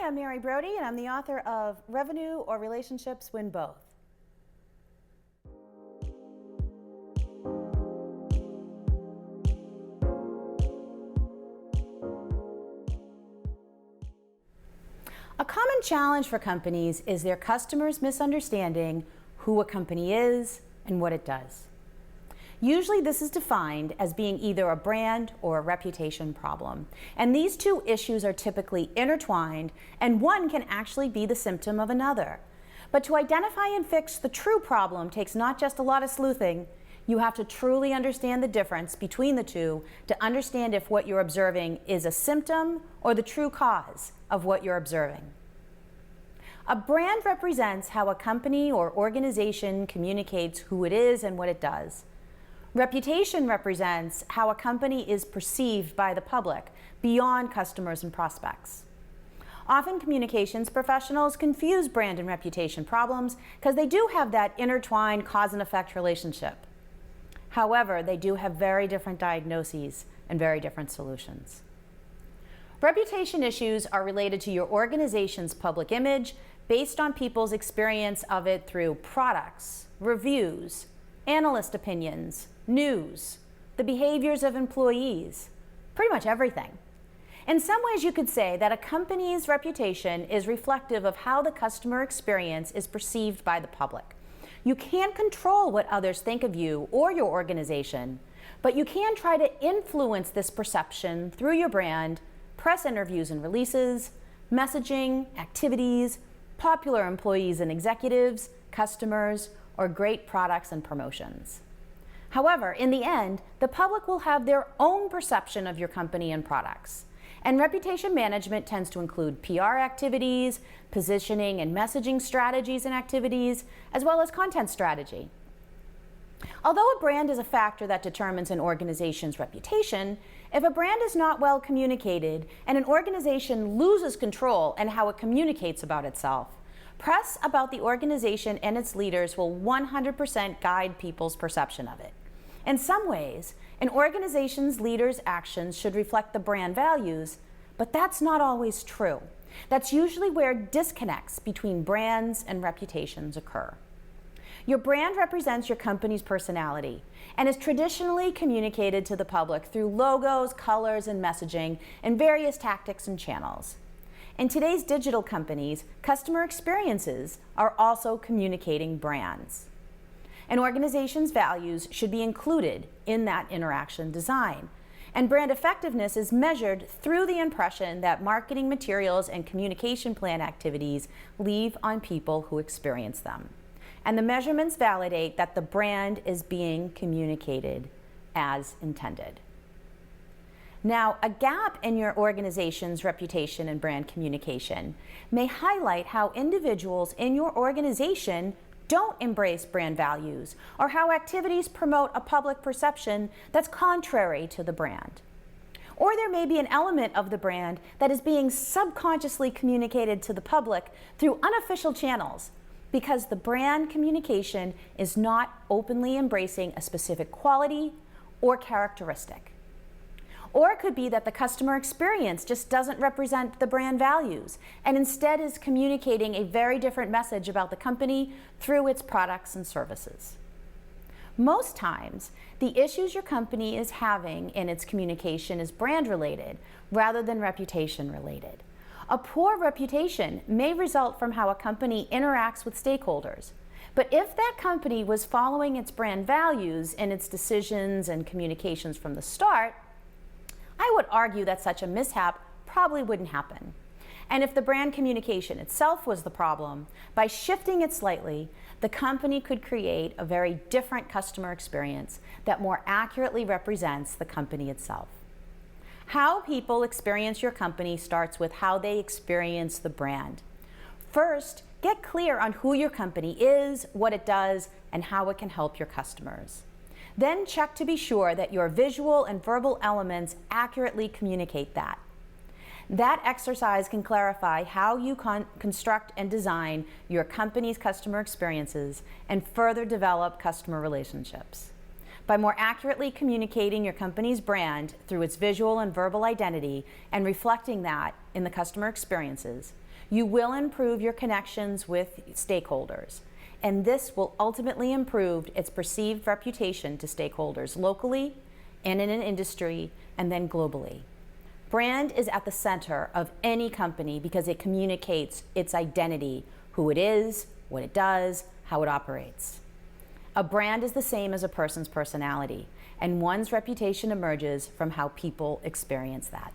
Hi, I'm Mary Brody, and I'm the author of Revenue or Relationships Win Both. A common challenge for companies is their customers misunderstanding who a company is and what it does. Usually this is defined as being either a brand or a reputation problem. And these two issues are typically intertwined, and one can actually be the symptom of another. But to identify and fix the true problem takes not just a lot of sleuthing. You have to truly understand the difference between the two to understand if what you're observing is a symptom or the true cause of what you're observing. A brand represents how a company or organization communicates who it is and what it does. Reputation represents how a company is perceived by the public beyond customers and prospects. Often communications professionals confuse brand and reputation problems because they do have that intertwined cause and effect relationship. However, they do have very different diagnoses and very different solutions. Reputation issues are related to your organization's public image based on people's experience of it through products, reviews, analyst opinions, news, the behaviors of employees, pretty much everything. In some ways, you could say that a company's reputation is reflective of how the customer experience is perceived by the public. You can't control what others think of you or your organization, but you can try to influence this perception through your brand, press interviews and releases, messaging, activities, popular employees and executives, customers, or great products and promotions. However, in the end, the public will have their own perception of your company and products. And reputation management tends to include PR activities, positioning and messaging strategies and activities, as well as content strategy. Although a brand is a factor that determines an organization's reputation, if a brand is not well communicated and an organization loses control in how it communicates about itself, press about the organization and its leaders will 100% guide people's perception of it. In some ways, an organization's leaders' actions should reflect the brand values, but that's not always true. That's usually where disconnects between brands and reputations occur. Your brand represents your company's personality and is traditionally communicated to the public through logos, colors, and messaging and various tactics and channels. In today's digital companies, customer experiences are also communicating brands. An organization's values should be included in that interaction design. And brand effectiveness is measured through the impression that marketing materials and communication plan activities leave on people who experience them. And the measurements validate that the brand is being communicated as intended. Now, a gap in your organization's reputation and brand communication may highlight how individuals in your organization don't embrace brand values, or how activities promote a public perception that's contrary to the brand. Or there may be an element of the brand that is being subconsciously communicated to the public through unofficial channels, because the brand communication is not openly embracing a specific quality or characteristic. Or it could be that the customer experience just doesn't represent the brand values and instead is communicating a very different message about the company through its products and services. Most times, the issues your company is having in its communication is brand related rather than reputation related. A poor reputation may result from how a company interacts with stakeholders. But if that company was following its brand values in its decisions and communications from the start, I would argue that such a mishap probably wouldn't happen. And if the brand communication itself was the problem, by shifting it slightly, the company could create a very different customer experience that more accurately represents the company itself. How people experience your company starts with how they experience the brand. First, get clear on who your company is, what it does, and how it can help your customers. Then check to be sure that your visual and verbal elements accurately communicate that. That exercise can clarify how you construct and design your company's customer experiences and further develop customer relationships. By more accurately communicating your company's brand through its visual and verbal identity and reflecting that, in the customer experiences, you will improve your connections with stakeholders, and this will ultimately improve its perceived reputation to stakeholders locally and in an industry and then globally. Brand is at the center of any company because it communicates its identity, who it is, what it does, how it operates. A brand is the same as a person's personality, and one's reputation emerges from how people experience that.